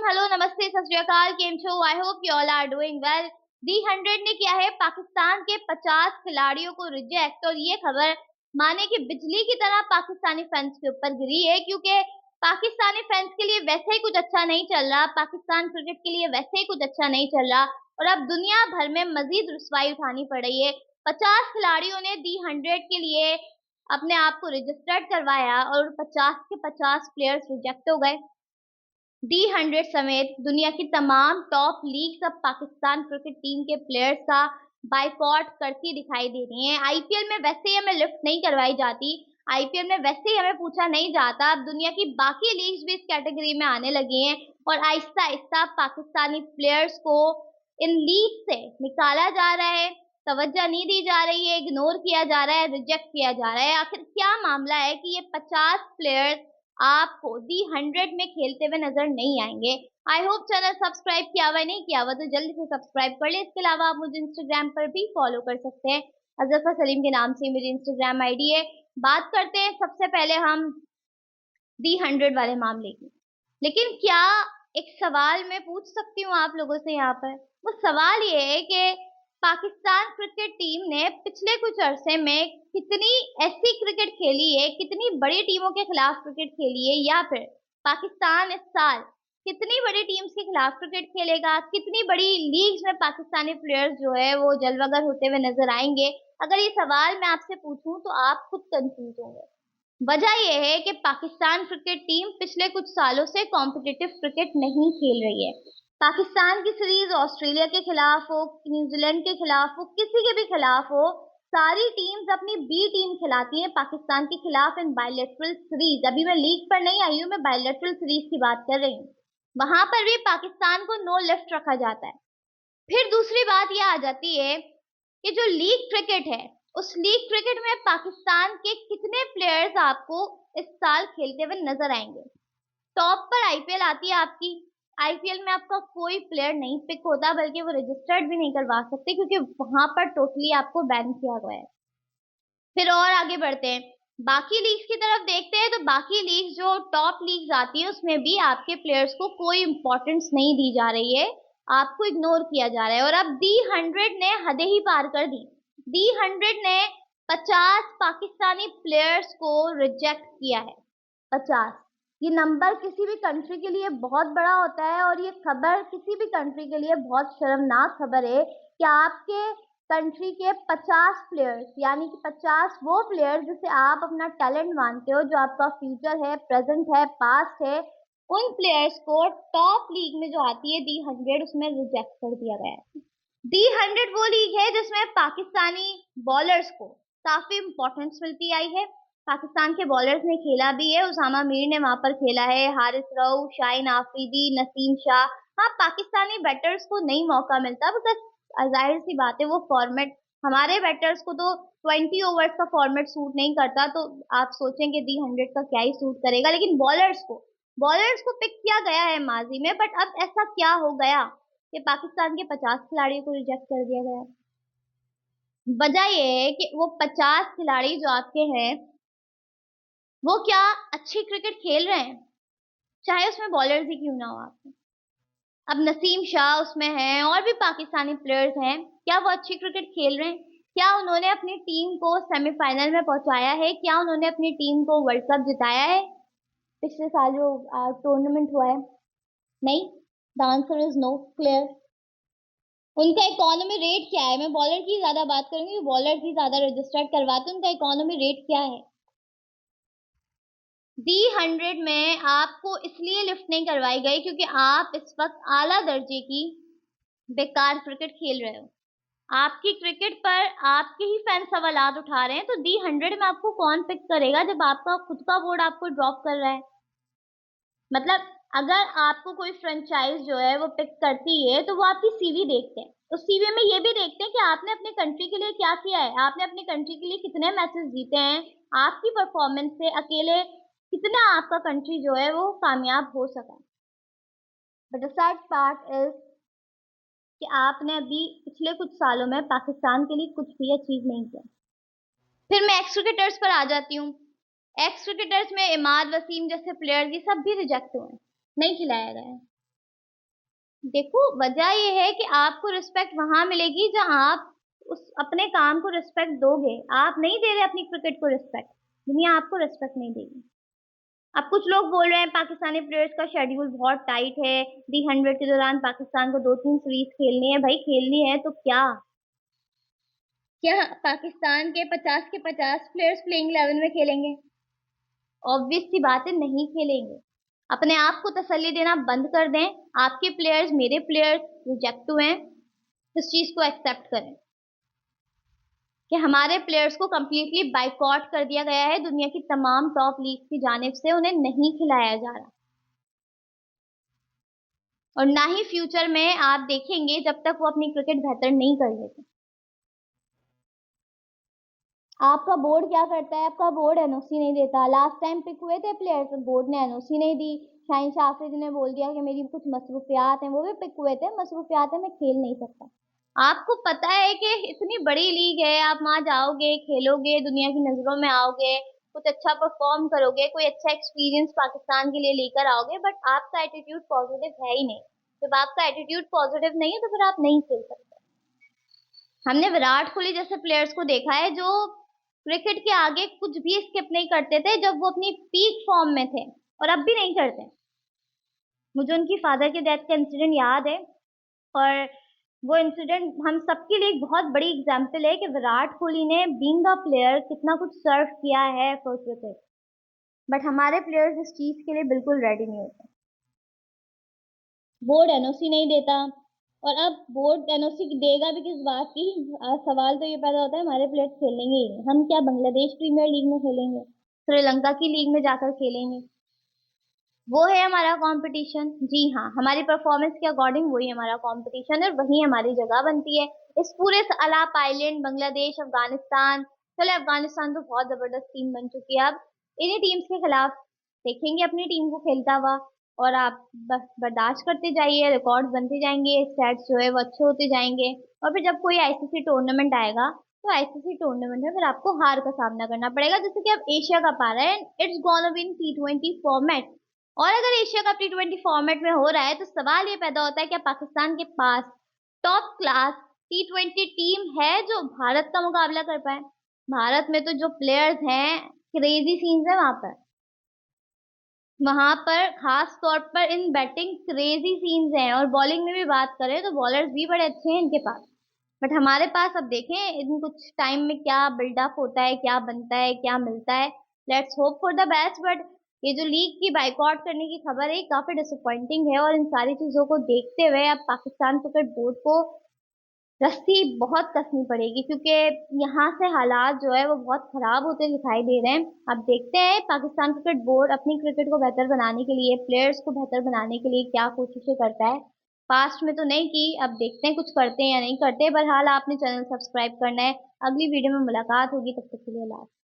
Hello, नमस्ते, सत श्री अकाल, केम छो? I hope you all are doing well. दी 100 ने किया है पाकिस्तान के 50 खिलाड़ियों को रिजेक्ट, और ये खबर माने कि बिजली की तरह पाकिस्तानी फैंस के ऊपर गिरी है, क्योंकि पाकिस्तानी फैंस के लिए वैसे ही कुछ अच्छा नहीं चल रहा, पाकिस्तान क्रिकेट के लिए वैसे ही कुछ अच्छा नहीं चल रहा, और अब दुनिया भर में मजीद रुसवाई उठानी पड़ रही है। 50 खिलाड़ियों ने दी 100 के लिए अपने आप को रजिस्टर्ड करवाया और 50 के 50 प्लेयर्स रिजेक्ट हो गए। दी 100 समेत दुनिया की तमाम टॉप लीग्स अब पाकिस्तान क्रिकेट टीम के प्लेयर्स का बाइकॉट करती दिखाई दे रही हैं। आईपीएल में वैसे ही हमें लिफ्ट नहीं करवाई जाती, आईपीएल में वैसे ही हमें पूछा नहीं जाता, अब दुनिया की बाकी लीग्स भी इस कैटेगरी में आने लगी हैं, और आहिस्ता आहिस्ता पाकिस्तानी प्लेयर्स को इन लीग से निकाला जा रहा है, तवज्जो नहीं दी जा रही है, इग्नोर किया जा रहा है, रिजेक्ट किया जा रहा है। आखिर क्या मामला है कि ये 50 प्लेयर्स आपको दी 100 में खेलते हुए नजर नहीं आएंगे? आई होप चैनल सब्सक्राइब किया हुआ नहीं किया हुआ तो जल्दी से सब्सक्राइब कर ले। इसके अलावा आप मुझे इंस्टाग्राम पर भी फॉलो कर सकते हैं, अजफर सलीम के नाम से मेरी इंस्टाग्राम आईडी है। बात करते हैं सबसे पहले हम दी 100 वाले मामले की। लेकिन क्या एक सवाल मैं पूछ सकती हूँ आप लोगों से यहाँ पर? वो सवाल ये है कि पाकिस्तान क्रिकेट टीम ने पिछले कुछ अरसे में कितनी ऐसी क्रिकेट खेली है, कितनी बड़ी टीमों के खिलाफ क्रिकेट खेली है, या फिर पाकिस्तान इस साल कितनी बड़ी टीम्स के खिलाफ क्रिकेट खेलेगा, कितनी बड़ी लीग्स में पाकिस्तानी प्लेयर्स जो है वो जलवगर होते हुए नजर आएंगे? अगर ये सवाल मैं आपसे पूछूं तो आप खुद कंफ्यूज होंगे। वजह यह है कि पाकिस्तान क्रिकेट टीम पिछले कुछ सालों से कॉम्पिटिटिव क्रिकेट नहीं खेल रही है। पाकिस्तान की सीरीज ऑस्ट्रेलिया के खिलाफ हो, न्यूजीलैंड के खिलाफ हो, किसी के भी खिलाफ हो, सारी टीम्स अपनी बी टीम खिलाती हैं पाकिस्तान के खिलाफ इन बायलैटरल सीरीज। अभी मैं लीग पर नहीं आई हूँ, मैं बायलैटरल सीरीज की बात कर रही हूँ। वहां पर भी पाकिस्तान को नो लिफ्ट रखा जाता है। फिर दूसरी बात यह आ जाती है कि जो लीग क्रिकेट है, उस लीग क्रिकेट में पाकिस्तान के कितने प्लेयर्स आपको इस साल खेलते हुए नजर आएंगे? टॉप पर आईपीएल आती है आपकी, आईपीएल में आपका कोई प्लेयर नहीं पिक होता, बल्कि वो रजिस्टर्ड भी नहीं करवा सकते, क्योंकि वहां पर टोटली आपको बैन किया गया है। फिर और आगे बढ़ते हैं, बाकी लीग्स की तरफ देखते हैं, तो बाकी लीग जो टॉप लीग्स आती है उसमें भी आपके प्लेयर्स को कोई इंपॉर्टेंस नहीं दी जा रही है, आपको इग्नोर किया जा रहा है। और अब दी 100 ने हदें ही पार कर दी 100 ने 50 पाकिस्तानी प्लेयर्स को रिजेक्ट किया है। 50, ये नंबर किसी भी कंट्री के लिए बहुत बड़ा होता है, और ये खबर किसी भी कंट्री के लिए बहुत शर्मनाक खबर है कि आपके कंट्री के 50 प्लेयर्स, यानी कि 50 वो प्लेयर्स जिसे आप अपना टैलेंट मानते हो, जो आपका फ्यूचर है, प्रेजेंट है, पास्ट है, उन प्लेयर्स को टॉप लीग में जो आती है दी 100, उसमें रिजेक्ट कर दिया गया है। दी 100 वो लीग है जिसमें पाकिस्तानी बॉलर्स को काफी इंपॉर्टेंस मिलती आई है। पाकिस्तान के बॉलर्स ने खेला भी है, उसामा मीर ने वहां पर खेला है, हारिस रऊफ, शाहीन आफरीदी, नसीम शाह। हाँ, पाकिस्तानी बैटर्स को नहीं मौका मिलता, बिकॉज जाहिर सी बात है वो फॉर्मेट, हमारे बैटर्स को तो 20 ओवर्स का फॉर्मेट सूट नहीं करता, तो आप सोचेंगे दी 100 का क्या ही सूट करेगा। लेकिन बॉलर्स को पिक किया गया है माजी में, बट अब ऐसा क्या हो गया कि पाकिस्तान के 50 खिलाड़ियों को रिजेक्ट कर दिया गया? वजह यह है कि वो 50 खिलाड़ी जो आपके हैं, वो क्या अच्छी क्रिकेट खेल रहे हैं? चाहे उसमें बॉलर्स ही क्यों ना हो आपके। अब नसीम शाह उसमें हैं, और भी पाकिस्तानी प्लेयर्स हैं, क्या वो अच्छी क्रिकेट खेल रहे हैं? क्या उन्होंने अपनी टीम को सेमीफाइनल में पहुंचाया है? क्या उन्होंने अपनी टीम को वर्ल्ड कप जिताया है पिछले साल जो टूर्नामेंट हुआ है? नहीं। The answer is no, clear. उनका इकोनॉमी रेट क्या है? मैं बॉलर की ज्यादा बात करूंगी, बॉलर की ज्यादा रजिस्टर्ड करवाते हैं, उनका इकोनॉमी रेट क्या है? दी 100 में आपको इसलिए लिफ्ट नहीं करवाई गई क्योंकि आप इस वक्त आला दर्जे की बेकार क्रिकेट खेल रहे हो। आपकी क्रिकेट पर आपके ही फैन सवालात उठा रहे हैं, तो दी 100 में आपको कौन पिक करेगा जब आपका खुद का बोर्ड आपको ड्रॉप कर रहा है? मतलब अगर आपको कोई फ्रेंचाइज जो है वो पिक करती है, तो वो आपकी सीवी देखते हैं, तो सीवी में ये भी देखते हैं कि आपने अपने कंट्री के लिए क्या किया है, आपने अपनी कंट्री के लिए कितने मैचेस जीते हैं, आपकी परफॉर्मेंस से अकेले कितना आपका कंट्री जो है वो कामयाब हो सका। But the sad part is कि आपने अभी पिछले कुछ सालों में पाकिस्तान के लिए कुछ भी अचीव नहीं किया। फिर मैं एक्स क्रिकेटर्स पर आ जाती हूँ। एक्स क्रिकेटर्स में इमाद वसीम जैसे प्लेयर्स, ये सब भी रिजेक्ट हुए हैं, नहीं खिलाया गया है। देखो, वजह ये है कि आपको रिस्पेक्ट वहां मिलेगी जहां आप उस अपने काम को रिस्पेक्ट दोगे। आप नहीं दे रहे अपनी क्रिकेट को रिस्पेक्ट, दुनिया आपको रिस्पेक्ट नहीं देगी। अब कुछ लोग बोल रहे हैं पाकिस्तानी प्लेयर्स का शेड्यूल बहुत टाइट है, दी 100 के दौरान पाकिस्तान को 2-3 सीरीज खेलनी है। भाई खेलनी है तो क्या, क्या पाकिस्तान के 50 के 50 प्लेयर्स प्लेइंग 11 में खेलेंगे? ऑब्वियस सी बात है, नहीं खेलेंगे। अपने आप को तसल्ली देना बंद कर दें। आपके प्लेयर्स, मेरे प्लेयर्स रिजेक्ट हुए हैं, इस चीज को एक्सेप्ट करें कि हमारे प्लेयर्स को कंप्लीटली बाइकआउट कर दिया गया है दुनिया की तमाम टॉप लीग की जानिब से, उन्हें नहीं खिलाया जा रहा। और ना ही फ्यूचर में आप देखेंगे जब तक वो अपनी क्रिकेट बेहतर नहीं कर लेते। आपका बोर्ड क्या करता है? आपका बोर्ड एनओसी नहीं देता। लास्ट टाइम पिक हुए थे प्लेयर्स, बोर्ड ने एनओसी नहीं दी। शाहीन शाह अफरीदी ने बोल दिया कि मेरी कुछ मसरूफियात हैं, वो भी पिक हुए थे, मसरूफियात है, मैं खेल नहीं सकता। आपको पता है कि इतनी बड़ी लीग है, आप वहां जाओगे, खेलोगे, दुनिया की नजरों में आओगे, कुछ अच्छा परफॉर्म करोगे, कोई अच्छा एक्सपीरियंस पाकिस्तान के लिए लेकर आओगे, बट आपका एटीट्यूड पॉजिटिव है ही नहीं। जब आपका एटीट्यूड पॉजिटिव नहीं है तो फिर आप नहीं खेल सकते। हमने विराट कोहली जैसे प्लेयर्स को देखा है जो क्रिकेट के आगे कुछ भी स्किप नहीं करते थे जब वो अपनी पीक फॉर्म में थे, और अब भी नहीं करते। मुझे उनकी फादर के डेथ का इंसिडेंट याद है, और वो इंसिडेंट हम सबके लिए एक बहुत बड़ी एग्जाम्पल है कि विराट कोहली ने बीइंग अ प्लेयर कितना कुछ सर्व किया है फॉर क्रिकेट। बट हमारे प्लेयर्स इस चीज के लिए बिल्कुल रेडी नहीं होते। बोर्ड एनओसी नहीं देता, और अब बोर्ड एनओसी देगा भी किस बात की? सवाल तो ये पैदा होता है हमारे प्लेयर्स खेलेंगे ही नहीं। हम क्या बांग्लादेश प्रीमियर लीग में खेलेंगे, श्रीलंका की लीग में जाकर खेलेंगे? वो है हमारा कंपटीशन। जी हाँ, हमारी परफॉर्मेंस के अकॉर्डिंग वही हमारा कंपटीशन है, और वही हमारी जगह बनती है इस पूरे अलाप आइलैंड, बांग्लादेश, अफगानिस्तान। चले, अफगानिस्तान तो बहुत जबरदस्त टीम बन चुकी है। अब इन्हीं टीम्स के खिलाफ देखेंगे अपनी टीम को खेलता हुआ, और आप बस बर्दाश्त करते जाइए, रिकॉर्ड्स बनते जाएंगे, स्टैट्स जो है वो अच्छे होते जाएंगे। और फिर जब कोई आईसीसी टूर्नामेंट आएगा तो आईसीसी टूर्नामेंट में फिर आपको हार का सामना करना पड़ेगा, जैसे कि अब एशिया कप आ रहा है, it's gonna be in T20 format. और अगर एशिया कप T20 फॉर्मेट में हो रहा है तो सवाल ये पैदा होता है कि पाकिस्तान के पास टॉप क्लास T20 टीम है जो भारत का मुकाबला कर पाए? भारत में तो जो प्लेयर्स हैं, क्रेजी सीन्स है वहां पर खास तौर पर इन बैटिंग क्रेजी सीन्स हैं, और बॉलिंग में भी बात करें तो बॉलर्स भी बड़े अच्छे हैं इनके पास। बट हमारे पास अब देखें इन कुछ टाइम में क्या बिल्डअप होता है, क्या बनता है, क्या मिलता है। Let's hope for the best. But ये जो लीग की बाइकआउट करने की खबर है, ये काफी डिसअपॉइंटिंग है, और इन सारी चीजों को देखते हुए अब पाकिस्तान क्रिकेट बोर्ड को रस्सी बहुत कसनी पड़ेगी, क्योंकि यहाँ से हालात जो है वो बहुत खराब होते दिखाई दे रहे हैं। अब देखते हैं पाकिस्तान क्रिकेट बोर्ड अपनी क्रिकेट को बेहतर बनाने के लिए, प्लेयर्स को बेहतर बनाने के लिए क्या कोशिशें करता है। पास्ट में तो नहीं की, अब देखते हैं कुछ करते हैं या नहीं करते। बहरहाल आपने चैनल सब्सक्राइब करना है। अगली वीडियो में मुलाकात होगी, तब तक के लिए अल्लाह हाफ़िज़।